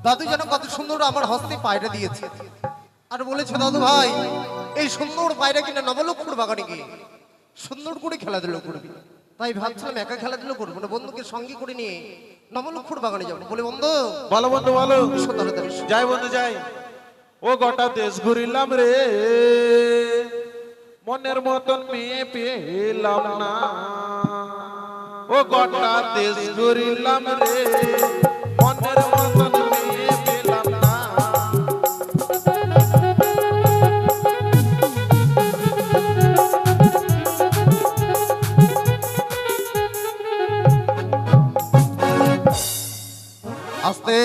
দাদু যেন কত সুন্দর আমার হস্তে পায়রা দিয়েছে, আর বলেছে দাদু ভাই এই সুন্দর পায়রা কিনা নবলক্ষর বাগানে গিয়ে সুন্দর করে খেলাধুলো করবি। তাই ভাবছিলাম একা খেলাধুলো করবো না, বন্ধুকে সঙ্গে করে নিয়ে নবলক্ষর বাগানে যাবো। বলে বন্ধু বলো বন্ধু বলো। তাড়াতাড়ি যাই বন্ধু যাই। ও গোটা দেশ ঘুরিলাম রে, মনের মতন মেয়ে পেলাম না। ও গোটা দেশ ঘুরিলাম রে, মনের মতন মেয়ে পেলাম না। আস্তে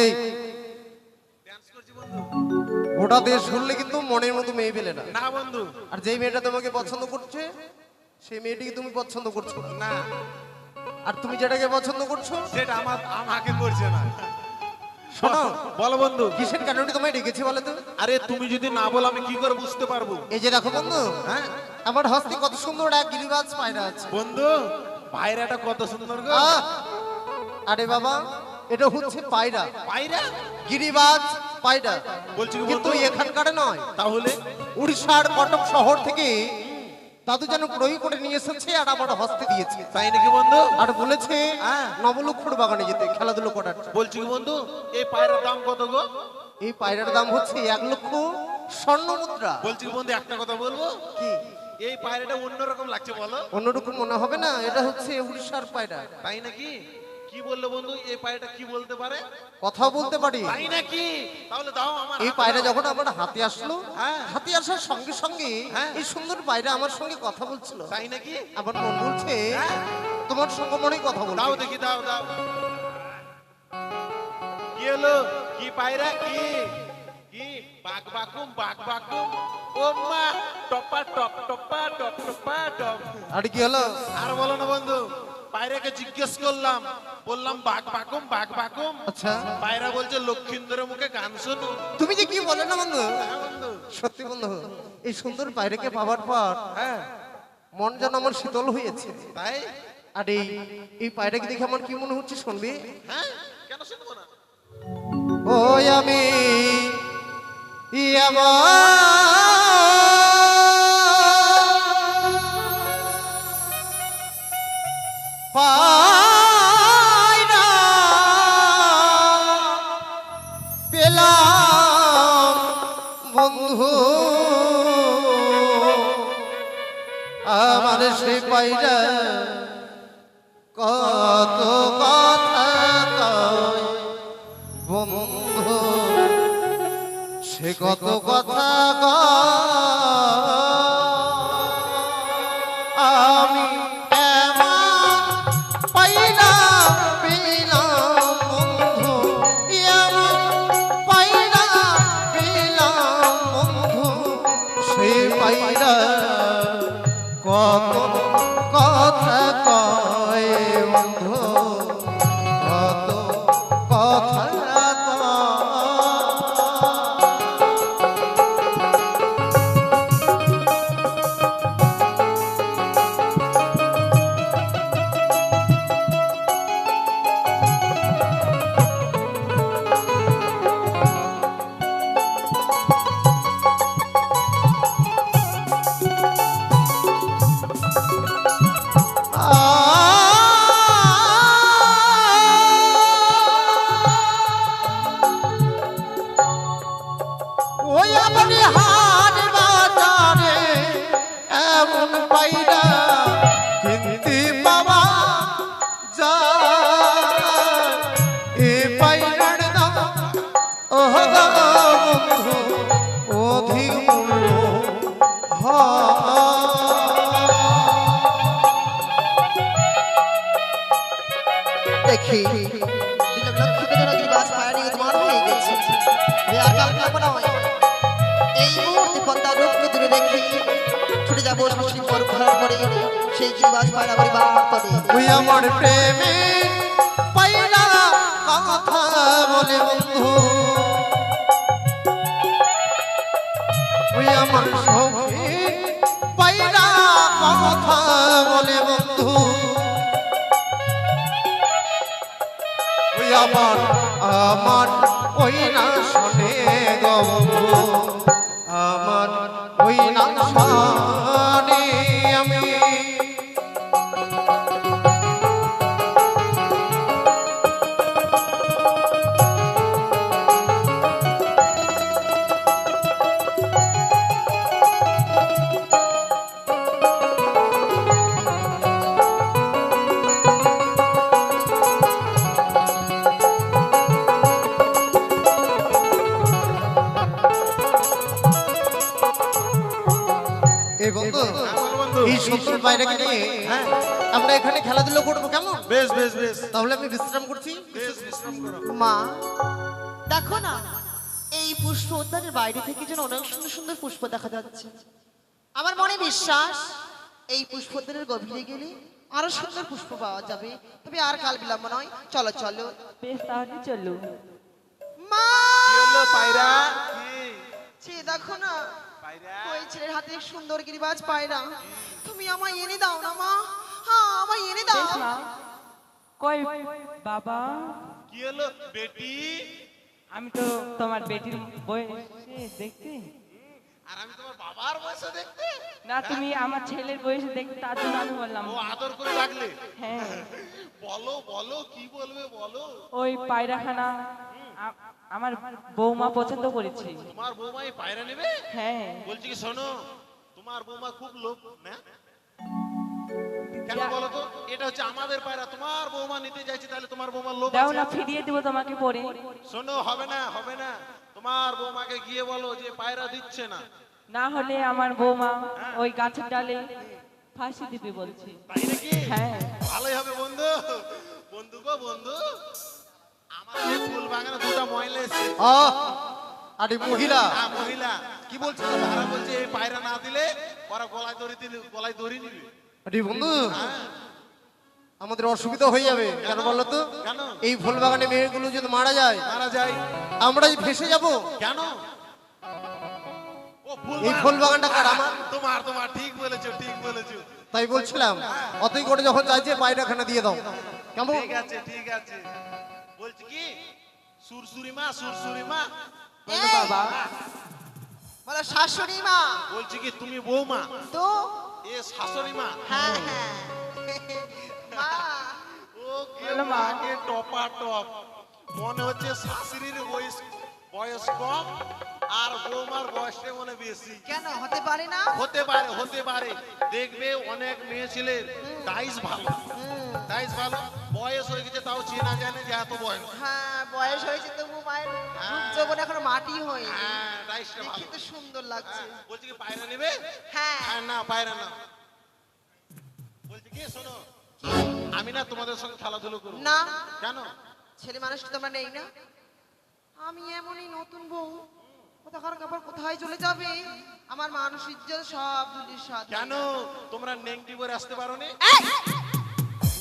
গোটা দেশ ঘুরলে কিন্তু মনের মতো মেয়ে পেলে না। না বন্ধু, আর যেই মেয়েটা তোমাকে পছন্দ করছে সেই মেয়েটিকে তুমি পছন্দ করছো না, আর তুমি যেটাকে পছন্দ করছো সেটা আমাকে করছে না। শোনো বলো বন্ধু। কিসের কারণে তোমায় ডেকেছি বলো তো? আরে তুমি যদি না বলো আমি কি করে বুঝতে পারবো? এই যে দেখো বন্ধু, হ্যাঁ আমার হস্তে কত সুন্দর এক গিরিবাজ পায়রা আছে। বন্ধু, পায়রাটা কত সুন্দর গো। আরে বাবা এটা হচ্ছে পায়রা, পায়রা গিরিবাজ পায়রা, বলছি কি কিন্তু বন্ধু? এখানকার নয়, তাহলে উড়িষ্যার কটক শহর থেকে দাদু যেন ক্রয় করে নিয়ে এসেছে আর আমার হস্তে দিয়েছে। তাই নাকি বন্ধু? আর বলেছে নবলক্ষর বাগানে যেতে খেলাধুলো করার। বলছি কি বন্ধু, এই পায়রার দাম কত গো? এই পায়রার দাম হচ্ছে 1 লক্ষ স্বর্ণ মুদ্রা। বলছি কি বন্ধু, একটা কথা বলবো? কি এই পায়রাটা অন্যরকম লাগছে বলো। অন্যরকম মনে হবে না? এটা হচ্ছে উড়িষ্যার পায়রা। তাই নাকি? কি বললো বন্ধু, এই পায়রাটা কি বলতে পারে? কথা বলতে পারি। তাই নাকি? তাহলে দাও আমার এই হাতে পায়রা দাও। যখন আমার হাতে আসলো, হ্যাঁ। হাতে আসার সঙ্গে সঙ্গে হ্যাঁ। এই সুন্দর পায়রা আমার সঙ্গে কথা বলছিল। তাই নাকি? আমার মন বলছে হ্যাঁ। তোমার সঙ্গে মনেই কথা বলবো। দাও দেখি, দাও দাও। কি হলো? কি পায়রা? কি কি বাক বাকুম বাক বাকুম? ও মা, টপা টপ টপা টপ টপা টপ। আর কি হলো? আর বলো না বন্ধু, পায়রাকে জিজ্ঞেস করলাম, বললাম বাঘ বাকুম বাঘ বাকুম। আচ্ছা পায়রা বলছে লক্ষিন্দরের মুখে গান শুনু। তুমি যে কি বলে না বন্ধু, হ্যাঁ বন্ধু। সত্যি বন্ধু এই সুন্দর পায়রাকে পাওয়ার পর হ্যাঁ মন যেন আমার শীতল হয়েছে। তাই? আর এই পায়রাকে দেখে আমার কি মনে হচ্ছে শুনবি? হ্যাঁ, কেন শুনবো না? ওই আমি পায়রা পেলাম বন্ধু, আমার সে পায়রা কত কথা কয় বন্ধু, সে কত কথা আমি এমন পাইলা পেলাম বন্ধু, এমন পাইলা পেলাম বন্ধু, সে পাইলা কত কথা কয় বন্ধু, কত কথা ওই আপনি হাট বাজারে এমন পায়রা কিনতে পাওয়া যায়, এ পায়রার দাম বন্ধু অধিক মূল্য দেখি গিরিবাজ পায়রা নিয়ে তোমার হয়ে গেছে। আর কালকে মনে হয় এই মুহূর্তে পদ্মা রূপকে দূরে দেখি ছুটে যাবো শাশুড়ি পর ঘোরার পরে সেই গিরিবাজ পায়রা পরিবার করে। তুই আমার প্রেমে পায়রা কথা বলে বন্ধু, তুই আমার সখী পায়রা কথা বলে বন্ধু, তুই আবার আমার ওই না শোনে গো বন্ধু, আমার ওই না শোনে আমি। এই বন্ধু, আমার বন্ধু এই সুন্দর পায়রাকে নিয়ে আমরা এখানে খেলাধুলা করবো কেমন? বেশ বেশ বেশ তাহলে আমি বিশ্রাম করছি। বেশ বিশ্রাম করো। মা দেখো না, এই পুষ্প উদ্যানের বাইরে থেকে যেন অনেক সুন্দর সুন্দর পুষ্প দেখা যাচ্ছে। আমার মনে বিশ্বাস এই পুষ্প উদ্যানের গভীরে গেলে আরো সুন্দর পুষ্প পাওয়া যাবে। তবে আর কাল বিলম্ব নয়, চলো চলো। বেশ তাহলে চলো। মা কি হলো পায়রা? কি সে দেখো না, পায়রা? ওই ছেলের হাতে সুন্দর গিরিবাজ পায়রা, তুমি আমায় এনে দাও না মা। হ্যাঁ আমায় এনে দাও। বেশ মা। কই বাবা, কি হলো বেটি? আমি তো তোমার বেটির বয়সে দেখতে, আর আমি তোমার বাবার বয়সে দেখতে? না তুমি আমার ছেলের বয়সে দেখতে, তার জন্য আমি বললাম। ও আদর করে ডাকলে? হ্যাঁ, বলো বলো কি বলবে বলো। ওই পায়রাখানা আমার বৌমা পছন্দ করেছে। তোমার বৌমা এই পায়রা নেবে? হ্যাঁ, বলছি কি শোনো, তোমার বৌমা খুব লোভ না? কেন বলো তো? এটা হচ্ছে আমাদের পায়রা, তোমার বৌমা নিতে যাইছে, তাহলে তোমার বৌমার লোভ দাও আছে? না, ফিরিয়ে দিব তোমাকে পরে। শোনো, হবে না হবে না, তোমার বৌমাকে গিয়ে বলো যে পায়রা দিচ্ছে না। না হলে আমার বৌমা ওই গাছের ডালে ফাঁসি দিবে বলছে। তাই নাকি? হ্যাঁ। ভালোই হবে বন্ধু। বন্ধু গো বন্ধু, আমার এই ফুল বাগানে দুটো মহিলা এসেছে। আরে মহিলা মহিলা কি বলছো? তারা বলছে এই পায়রা না দিলে ওরা গলায় দড়ি নিবে। আরে বন্ধু, হ্যাঁ। আমাদের অসুবিধা হয়ে যাবে। কেন বলো তো? কেন? এই ফুল বাগানে মেয়েগুলো যদি মারা যায়, মারা যায় আমরাই ভেসে যাব। কেন? ও এই ফুল বাগানটা কার? আমার। তোমার তোমার ঠিক বলেছো ঠিক বলেছো। তাই বলছিলাম, অতই করে যখন চাইছে পায়রাখানা দিয়ে দাও কেমন? ঠিক আছে ঠিক আছে। বলছি কি, সুরসুরি মা সুরসুরি মা। বলো বাবা। বলো শাশুড়ি মা। বলছি কি তুমি বৌমা, তো এ শাশুড়ি মা। হ্যাঁ হ্যাঁ মা। ও কে বলো মা। মাকে টপা টপ, মনে হচ্ছে শাশুড়ির বয়স কম আর বৌমার বয়সটা মনে বেশি। কেন হতে পারে না? হতে পারে হতে পারে। দেখবে অনেক মেয়ে ছেলের ডাইস ভালো, ডাইস ভালো, বয়স হয়ে গেছে তাও চেনা যায় না যে এত বয়স। হ্যাঁ বয়স হয়েছে তবু মায়ের রূপ যৌবন এখনো মাটি হয়নি। হ্যাঁ ডাইসটা ভালো। দেখতে সুন্দর লাগছে। বলছি কি পায়রা নেবে? হ্যাঁ হ্যাঁ না পায়রা না। বলছি কি শোনো, আমি না তোমাদের সঙ্গে খেলাধুলো করব না, কেন? ছেলে মানুষ তো তোমরা নেই না। আমি এমনই নতুন বউ, কোথাকার কাপড় কোথায় চলে যাবে, আমার মানুষ ইজ্জত সব ধুলির সাথে। কেন তোমরা নেংটি পরে আসতে পারো নি?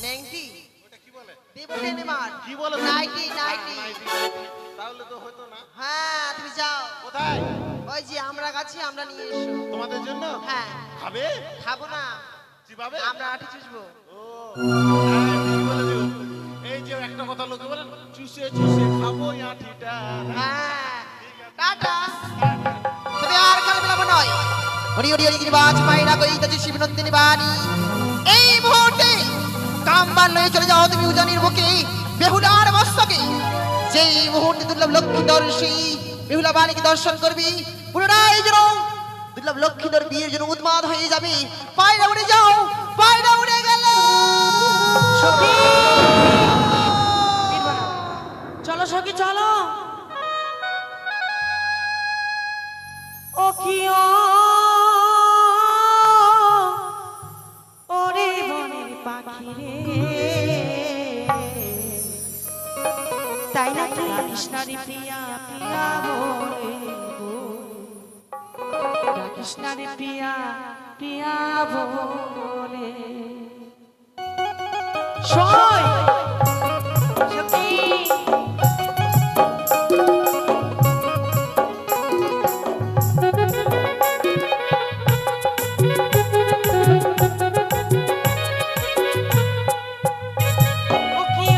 নেংটি ওটা কি বলে? দেব টেনে মার। কি বলে? Nightie nightie. নাইটি। তাহলে তো হতো না। হ্যাঁ তুমি যাও, কোথায়? ওই যে আমরা গাছি আমরা নিয়ে এসো। তোমাদের জন্য হ্যাঁ খাবে? খাবো না, কিভাবে? আমরা আটি চুষবো। ও হ্যাঁ, ঠিক বলেছো। এই যে একটা কথা লোকে বলেন, চুষে চুষে খাবো আঠিটা। হ্যাঁ টাটা। তবে আর কাল বিলম্ব নয়, হরি হরি হরি গিরিবাজ মাইরা কইতাছি শিবনন্দিনী বাণী। এই মুহূর্তে কামবান লয়ে চলে যাও তুমি উজানির বুকে, বেহুলার মস্তকে। যেই মুহূর্তে দুর্লভ লক্ষ্মী দর্শী বেহুলা বাণীকে দর্শন করবি, পুনরায় যেন দুর্লভ লক্ষ্মীধর বিয়ের জন্য উন্মাদ হয়ে যাবে। পায়রা উড়ে যাও, পায়রা উড়ে গেল। সখী, চলো সখী চলো। ও কি ওরে বনের পাখি রে, তাই না তুই কৃষ্ণারি প্রিয়া প্রিয়া বলে গো, কৃষ্ণারি প্রিয়া প্রিয়া বলে। সই সখী, ও কি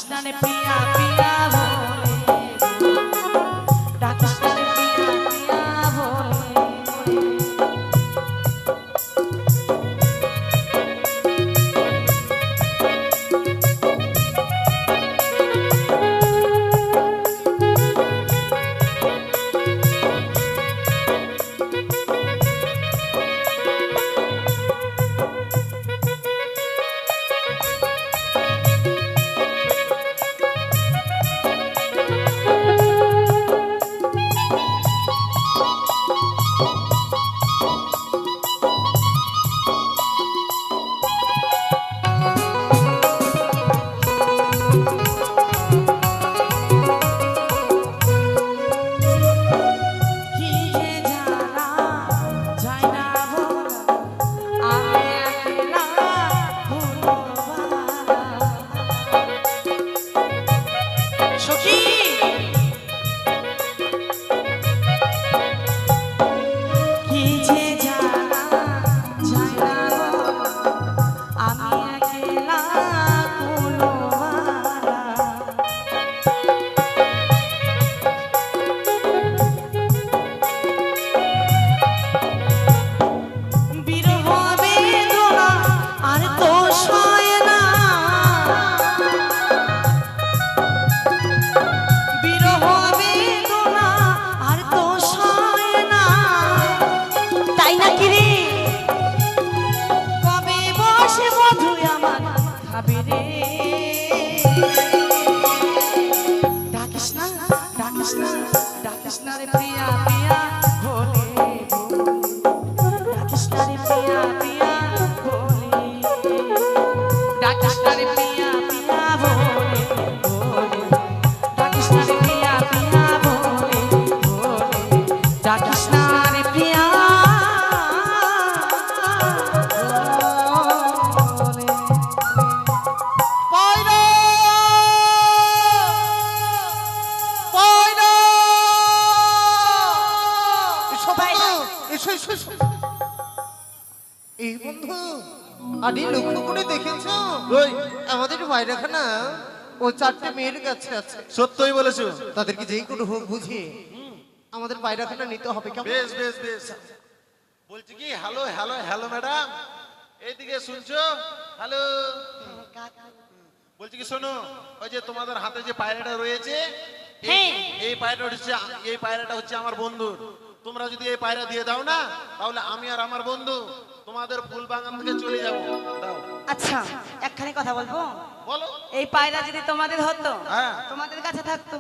ডাকিস্তানে প্রিয়া প্রিয়া বলে ডাকিস্তানে প্রিয়া প্রিয়া বলে কি যে জানা যায় না বলা আমি একলা ভুলবালা সখী কি যে জানা যায় না বলা আমি একলা ভুলবালা বিরহ বেদনা আর তো সয় না বিরহ বেদনা আর তো সয় না তাই না কি রে কবে বসে মধু আমার খাবে রে ডাকিস না ডাকিস না ডাকিস না রে প্রিয়া প্রিয়া বলে ডাকিস্তানে প্রিয়া প্রিয়া বলে ডাকিস্তানে প্রিয়া প্রিয়া বলে ডাকিস্তানে প্রিয়া প্রিয়া বলে ডাকিস্তানে প্রিয়া পায়রা পায়রা এসো পায়রা। বন্ধু, এসো এসো এসো। এই বন্ধু আরে লক্ষ্য করে দেখেছো কই আমাদের পায়রাখানা ও চারটে মেয়ের কাছে আছে সত্যই বলেছো তাদেরকে যেই কোনো হোক বুঝিয়ে আমাদের পায়রাখানা নিতে হবে কেমন বেশ বেশ বেশ বলছি কি হ্যালো হ্যালো হ্যালো ম্যাডাম এইদিকে শুনছো হ্যালো বলছি কি শোনো ওই যে তোমাদের হাতে যে পায়রাটা রয়েছে হ্যাঁ। এই পায়রাটা হচ্ছে আমার বন্ধুর তোমরা যদি এই পায়রা দিয়ে দাও না তাহলে আমি আর আমার বন্ধু তোমাদের ফুল বাগান থেকে চলে যাবো দাও আচ্ছা একখানি কথা বলবো বলো এই পায়রা যদি তোমাদের হতো হ্যাঁ। তোমাদের কাছে থাকতো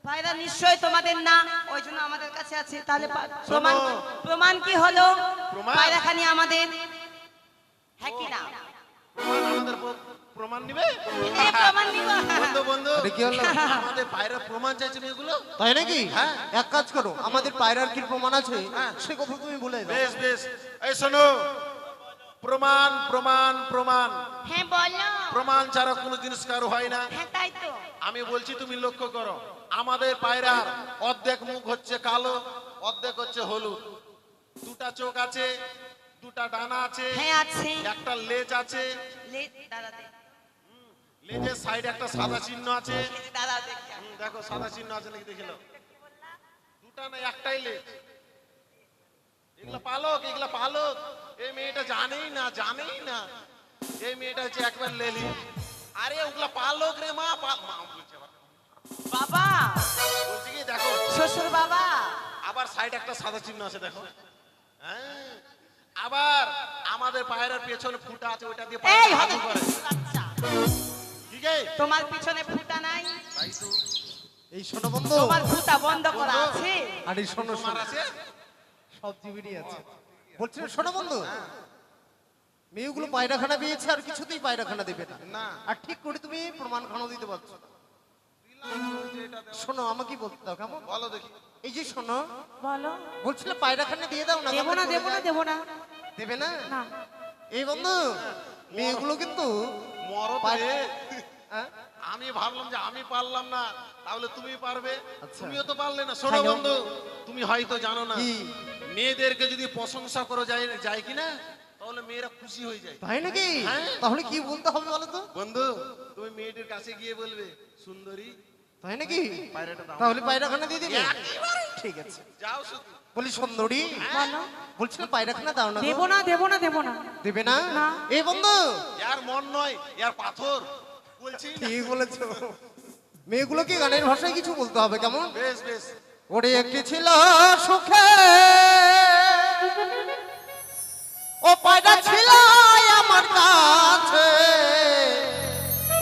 পায়রা নিশ্চয়ই তোমাদের না ওই জন্য আমাদের কাছে আছে তাহলে প্রমাণ শোনো। প্রমাণ কি হলো প্রমাণ? পায়রাখানি আমাদের হ্যাঁ কি না আমাদের প্রমাণ নিবে এই প্রমাণ নিব বন্ধু বন্ধু আরে কি হলো? আমাদের পায়রা প্রমাণ চাইছেন এগুলো তাই নাকি হ্যাঁ। এক কাজ করো আমাদের পায়রার কি প্রমাণ আছে হ্যাঁ। সে কথা তুমি বলে দাও বেশ বেশ এই শোনো প্রমাণ প্রমাণ প্রমাণ হ্যাঁ বলো প্রমাণ ছাড়া কোনো জিনিস কারো হয় না হ্যাঁ তাই তো আমি বলছি তুমি লক্ষ্য করো আমাদের পায়রার অর্ধেক মুখ হচ্ছে কালো অর্ধেক হচ্ছে হলুদ দুটা চোখ আছে দুটা ডানা আছে হ্যাঁ আছে একটা লেজ আছে দাঁড়াতে লেজের সাইডে একটা সাদা চিহ্ন আছে দাঁড়াতে দেখো সাদা চিহ্ন আছে নাকি দেখিল দুটা না একটাই লেজ এগুলা পালক এই মেয়েটা জানেই না এই মেয়েটা হচ্ছে একবার লেলি আরে ওগুলা পালক রে মা মা বলছে আবার। বাবা বলছি কি দেখো শ্বশুর বাবা আবার সাইড একটা সাদা চিহ্ন আছে দেখো হ্যাঁ আবার আমাদের পায়রার পেছনে ফুটা আছে ওটা দিয়ে এই পায়রা হবে হাগু করে আচ্ছা ঠিক আছে তোমার পিছনে ফুটা নাই তাই তো এই শোনো বন্ধু তোমার ফুটা বন্ধ করা আছে আর এই শোনো তোমার শোনো আছে সব জীবেরই আছে বলছি শোনো বন্ধু মেয়েগুলো পায়রাখানা পেয়েছে আর কিছুতেই পায়রাখানা দেবে না না আর ঠিক করে তুমি প্রমাণ খানো দিতে পারছো না শোনো আমাকে বলতে দাও কেমন বলো দেখি এই যে শোনো বলো বলছিলে পায়রাখানা দিয়ে দাও না দেবো না তাহলে দেবো না চলে দেবো না যায়। দেবে না না এই বন্ধু মেয়েগুলো কিন্তু মরদ পায়- রে হ্যাঁ? আমি ভাবলাম যে আমি পারলাম না তাহলে তুমি পারবে আচ্ছা। তুমিও তো পারলে না শোনো হ্যাঁ, কেমন? বন্ধু তুমি হয়তো জানো না কি? মেয়েদেরকে যদি প্রশংসা করো যায় কিনা তো তাহলে মেয়েরা খুশি হয়ে যায়। তাই নাকি? হ্যাঁ। তাহলে কি বলতে হবে বলো তো? বন্ধু তুমি মেয়েটির কাছে গিয়ে বলবে সুন্দরী তাই নাকি? পায়রাটা দাও। তাহলে পায়রাখানা দিয়ে দিবে? একেবারে। ঠিক আছে। যাও শুধু। বলি সুন্দরী, বলো। বলছিলাম পায়রাখানা দাও না গো? দেবো না দেবো না দেবো না। দেবে না? না। এ বন্ধু, ইয়ার মন নয়, ইয়ার পাথর। বলছি না। কি বলেছো? মেয়েগুলো কি গানের ভাষায় কিছু বলতে হবে কেমন? বেশ বেশ। ওরে একটি ছিল সুখে, ও পায়রা ছিল আমার কাছে,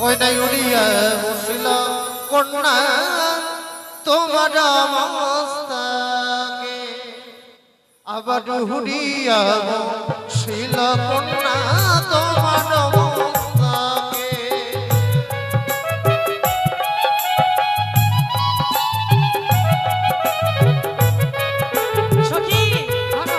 ওই নাই উড়িয়া বসিল কন্যা তোমার মস্তকে, আবার উড়িয়া বসিল কন্যা তোমার মস্তকে। সখী ধরো।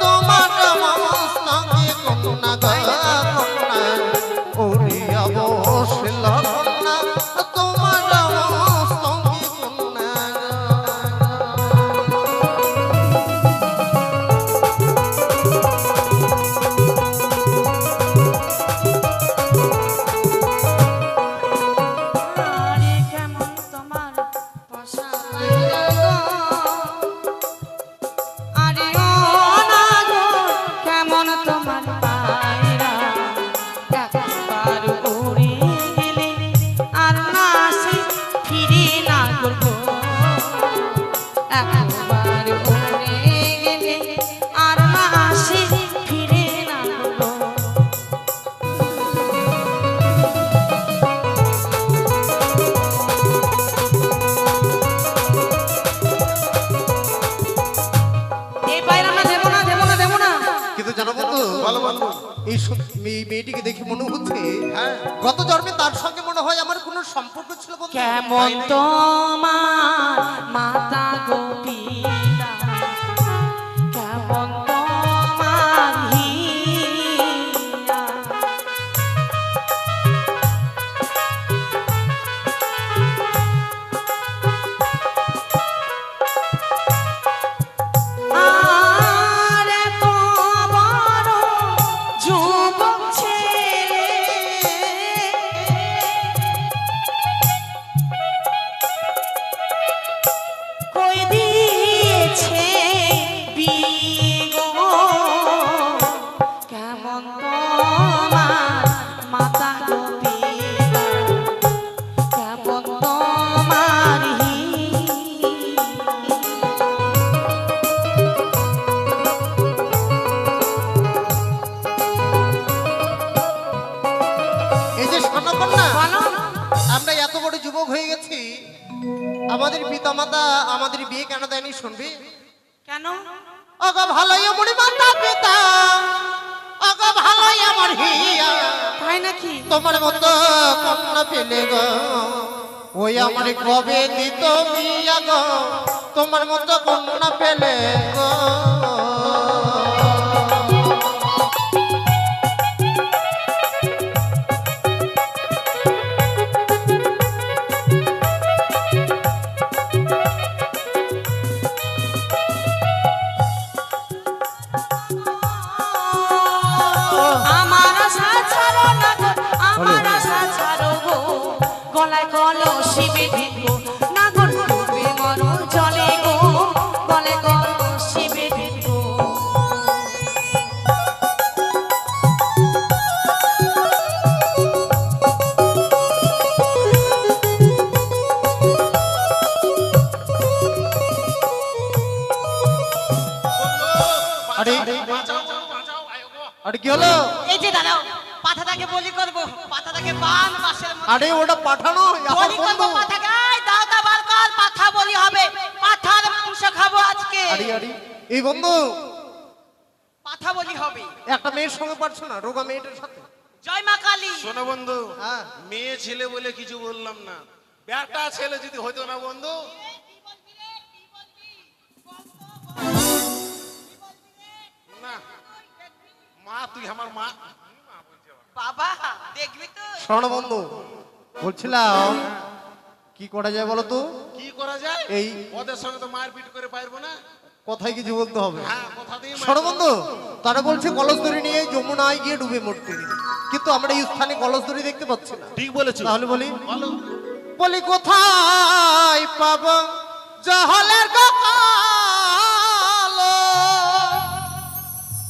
তোমার মস্তকে কন্যা কন্যা উড়িয়া বসিল কন্যা তোমার মস্তকে কন্যা। আরে কেমন তোমার পসাইরা গো, আরে ও না গো কেমন তোমার পায়রা, একবার উড়ে গেলে আর না আসে ফিরে না গো, একবার উড়ে গেলে আর না আসে ফিরে না গো। এই পায়রা না দেবো না দেবো না দেবো না। কিন্তু জানো বন্ধু, বলো বন্ধু। এই মেয়েটিকে দেখে মনে হচ্ছে হ্যাঁ। গত জন্মে তার সঙ্গে মনে হয় আমার কোনো সম্পর্ক ছিল বন্ধু। কেমন তোমার মাতা গোপিতা, কেমন তোমার হিয়া, আর এত বড় যুবক ছেলে, কই দিয়েছে বিয়ে গো, কেমন তোমার মাতা গোপিতা, কেমন তোমার হিয়া। এই যে স্বর্ণকন্যা, বলো। আমরা এত বড় যুবক হয়ে গেছি, আমাদের পিতামাতা আমাদের বিয়ে কেন দেয়নি শুনবি? কেন? অগো ভালোই আমার মাতা পিতা, অগো ভালোই আমার হিয়া, তাই নাকি? তোমার মতো কন্যা পেলে গো, ওই আমার কবে দিত বিয়া গো, তোমার মতো কন্যা পেলে গো। আমার আশা ছাড়ো না গো, আমার আশা ছাড়ো গো, গলায় কলসি বেঁধে গো, না গো ডুবে মরো জলে গো, গলায় কলসি বেঁধে গো। আরে বাঁচাও গো, বাঁচাও, আয় গো। আরে কি হলো? এই যে দাঁড়াও, পাঠাটাকে বলি করবো, পাঠাটাকে বান বাসের মধ্যে আরে ওটা পাঠানো আমার বলি করবো বন্ধু। পাঠাকে, এই দাও দা বার কর, পাঠা বলি হবে, পাঠার মাংস খাবো আজকে। আরে আরে এই বন্ধু কথা বলি হবে। একটা মেয়ের সঙ্গে পারছো না রোগা মেয়েটার সাথে? জয় মা কালী। শোনো বন্ধু, হ্যাঁ। মেয়ে ছেলে বলে কিছু বললাম না, বেটা ছেলে যদি হইতো না বন্ধু। না মা, তুই আমার মা। বাবা দেখবি তো। শোনো বন্ধু, বলছিলাম কি করা যায় বলো তো? কি করা যায়? এই ওদের সঙ্গে তো মারপিট করে পারবো না। কথায় কিছু বলতে হবে। হ্যাঁ, কথা দিয়ে শোনো বন্ধু, তারা বলছে কলস দড়ি নিয়ে যমুনায় গিয়ে ডুবে মরতে, কিন্তু আমরা এই স্থানে কলস দড়ি দেখতে পাচ্ছি না। ঠিক বলেছো। তাহলে বলি বলো। বলি কোথায় পাব জহলের গোপাল,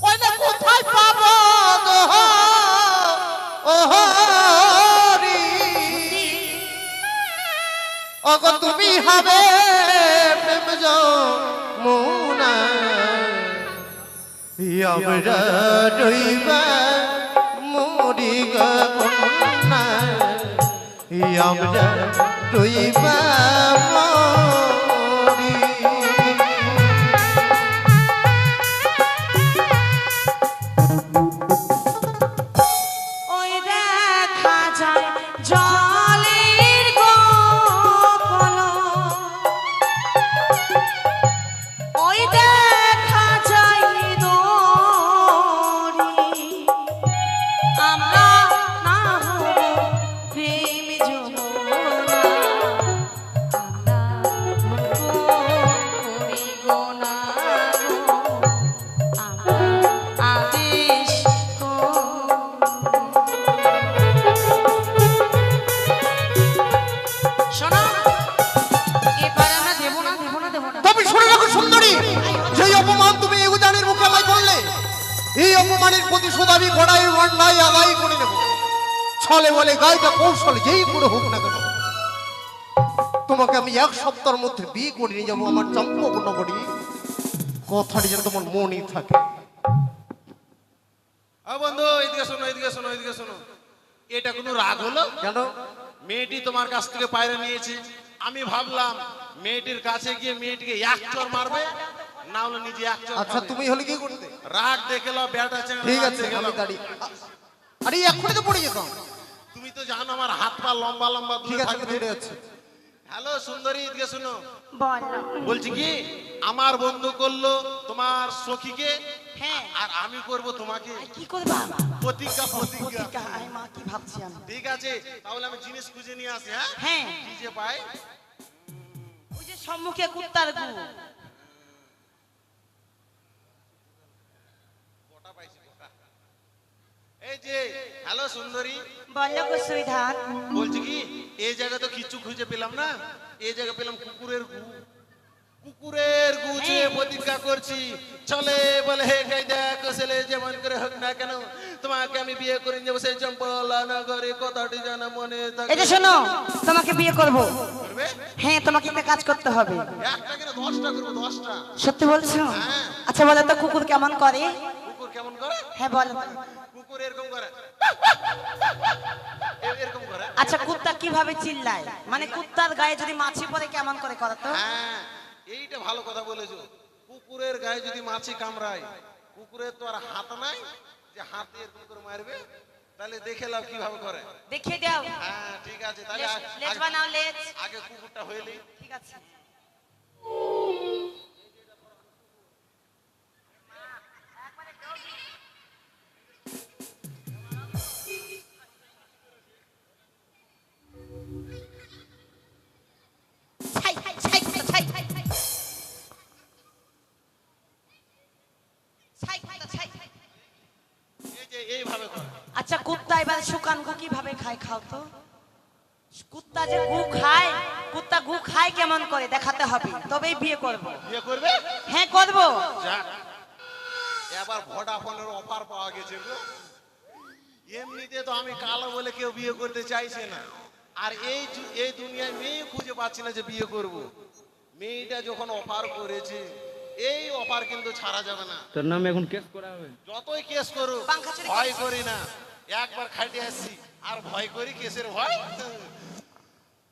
ওই না কোথায় পাব ওহরি, ওগো তুমি হবে প্রেম যমুনা, আমরা রইবা মরি গনা, আমরা রইবা মরি। ওই দেখা যায় জলের গোপল, ওই দেখা যায় দড়ি, আমরা না হব প্রেম যমুনা, আমরা করি গো না গো, আমরা আদেশ শোনো, এবার আমরা দেবো না দেবো না দেবো না। তবে শুনে রাখো সুন্দরী, যেই অপমান তুমি এই উজানের মুখে আমায় করলে, এই অপমানের প্রতিশোধ আমি ঘোড়ায় অন্যায় আদায় করে নেব। ছলে বলে গায়টা কৌশলে যেই করে হোক না কেন, তোমাকে আমি এক সপ্তাহের মধ্যে বিয়ে করে নিয়ে যাবো আমার চম্পক নগরী। কথাটি যেন তোমার মনই থাকে। বন্ধু এদিকে শোনো, এদিকে শোনো, এদিকে শোনো। এটা কোনো রাগ হলো? কেন? মেয়েটি তোমার কাছ থেকে পায়রা নিয়েছে, আমি ভাবলাম মেয়েটির কাছে গিয়ে মেয়েটিকে এক চর মারবে, না হলে নিজে এক চর আচ্ছা খাবে। তুমি হলে কি করতে? রাগ দেখেলো বেটা চেঙ্গা, ঠিক রাগ আছে দেখেলো। আমি দাঁড়িয়ে, আরে এক্ষুনি তো পড়ে যেতাম। তুমি তো জানো আমার হাত পা লম্বা লম্বা ঠিক দূরে আছে আমি থাকবে। ধরে যাচ্ছি। হ্যালো সুন্দরী, এদিকে শোনো। বলো। বলছি কি, আমার বন্ধু করলো তোমার সখীকে, হ্যাঁ। আর আমি করব তোমাকে। কি করবা? প্রতিজ্ঞা, প্রতিজ্ঞা। প্রতিজ্ঞা। আয় মা, কি ভাবছি আমি। ঠিক আছে, তাহলে আমি জিনিস খুঁজে নিয়ে আসি। হ্যাঁ, হ্যাঁ। কি যে পাই। ওই যে সম্মুখে কুত্তার গু। এই যে হ্যালো সুন্দরী, বলো গো সুইধার। বলছি কি, এই জায়গা তো কিছু খুঁজে পেলাম না, এই জায়গা পেলাম কুকুরের গু। কুকুরের গু চেয়ে প্রতিজ্ঞা করছি, চলে বলে হে গাইদা কসলে যেমন করে হোক না কেন, তোমাকে আমি বিয়ে করে নেবো সেই চম্পলা নগরে, কথাটি যেন মনে থাকে। এই যে শোনো, তোমাকে বিয়ে করব। করবে? হ্যাঁ, তোমাকে একটা কাজ করতে হবে। একটা কেন 10টা করবো, 10টা। সত্যি বলছো? হ্যাঁ। আচ্ছা বলো তো কুকুর কেমন করে? কুকুর কেমন করে? হ্যাঁ বলো। কুকুর এরকম করে, এরকম করে। আচ্ছা কুত্তা কিভাবে চিল্লায়? মানে কুত্তার গায়ে যদি মাছি পড়ে কেমন করে করে তো? হ্যাঁ, এইটা ভালো কথা বলেছো। কুকুরের গায়ে যদি মাছি কামড়ায়, কুকুরের তো আর হাত নাই যে হাত দিয়ে এরকম করে মারবে, তাহলে দেখে লাও কিভাবে করে। দেখিয়ে দাও। হ্যাঁ ঠিক আছে, তাহলে লেজ বানাও, লেজ। আগে কুকুরটা হইলি। ঠিক আছে। ছাই, ছাই, ছাই, ছাই, ছাই, ছাই। ছাই, ছাই, ছাই। এই যে এইভাবে করে। আচ্ছা কুত্তা এবার শুকান গু কিভাবে খায়, খাও তো। কুত্তা যে গু খায়, কুত্তা গু খায় কেমন করে দেখাতে হবে, তবেই বিয়ে করব। বিয়ে করবে? হ্যাঁ করব। যাক, এবার ভোডাফোনের অফার পাওয়া গেছে গো। এমনিতে তো আমি কালো বলে কেউ বিয়ে করতে চাইছে না, আর এই দুনিয়ায় মেয়ে খুঁজে পাচ্ছি না যে বিয়ে করব। মেয়েটা যখন অফার করেছে, এই অফার কিন্তু ছাড়া যাবে না। তোর নামে এখন কেস করা হবে। যতই কেস করুক পাংখা চুরি ভয় করেছে। করি না, একবার খাইতে আসছি আর ভয় করি কেসের ভয়।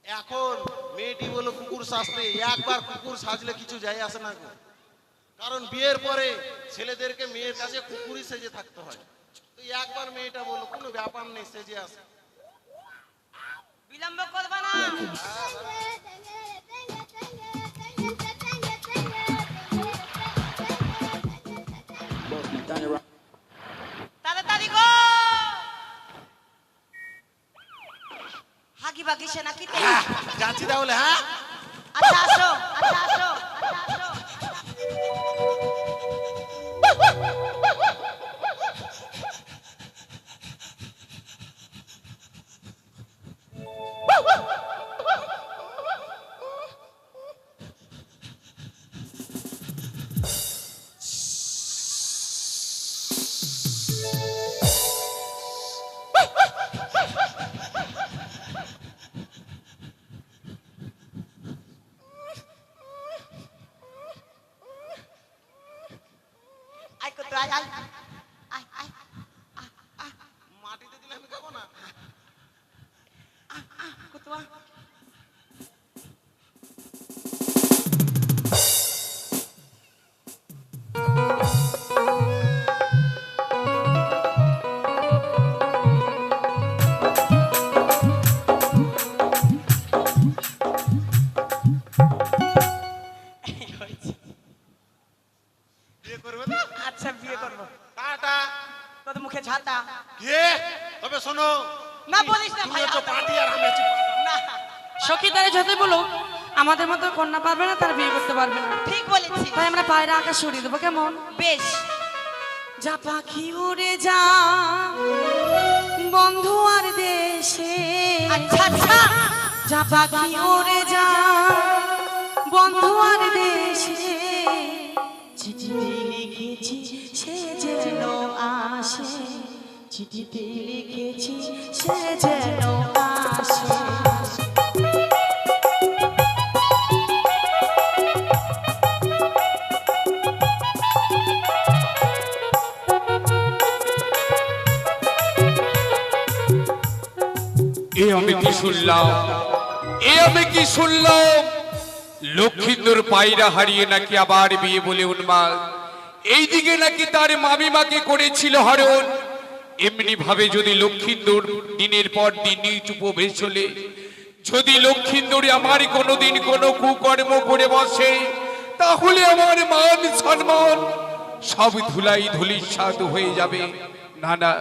এখন মেয়েটি বলো কুকুর সাজতে, একবার কুকুর সাজলে কিছু যায় আসে না গো। কারণ বিয়ের পরে ছেলেদেরকে মেয়ের কাছে কুকুরি সেজে থাকতে হয়। তো একবার মেয়েটা বললো কোনো ব্যাপার নেই, সেজে আসে। বিলম্ব করবা না। তাড়াতাড়ি গো। হাগি বাগি সে নাকি? যাচ্ছি তাহলে, হ্যাঁ। আচ্ছা আসো, আচ্ছা আসো, আচ্ছা আসো। আয় কত আয় আয় আয় আয় মাটিতে দিলে আমি খাবো না। কত বিয়ে করবে তো? আচ্ছা বিয়ে করবো। টাটা। তোর মুখে ঝাঁটা। কে? তবে শোনো, না বলিস না তুমি ভাই। হচ্ছে পার্টি আর আমি হচ্ছি পাতা। না সখীদারে যতই বলুক আমাদের মতো কন্যা পারবে না, তারা বিয়ে করতে পারবে না। ঠিক বলেছি। তাই আমরা পায়রা আকাশ সরিয়ে দেবো, কেমন? বেশ। যা পাখি উড়ে যা বন্ধু আর দেশে, আচ্ছা আচ্ছা। যা পাখি উড়ে যা বন্ধু আর দেশে, চিঠিতে লিখেছি সে যেন আসে, চিঠিতে লিখেছি সে যেন আসে। এ আমি কি শুনলাম, লক্ষ্মীন্দর পায়রা হারিয়ে নাকি আবার বিয়ে বলে উন্মাদ। এইদিকে নাকি তার মামিমাকে করেছিল হরণ। এমনি ভাবে যদি লক্ষ্মীন্দর দিনের পর দিন উপবেশ চলে, যদি লক্ষ্মীন্দরে আমার কোনোদিন কোনো কুকর্ম করে বসে, তাহলে আমার মান সম্মান সব ধুলাই ধুলিস্বাদ হয়ে যাবে। না না,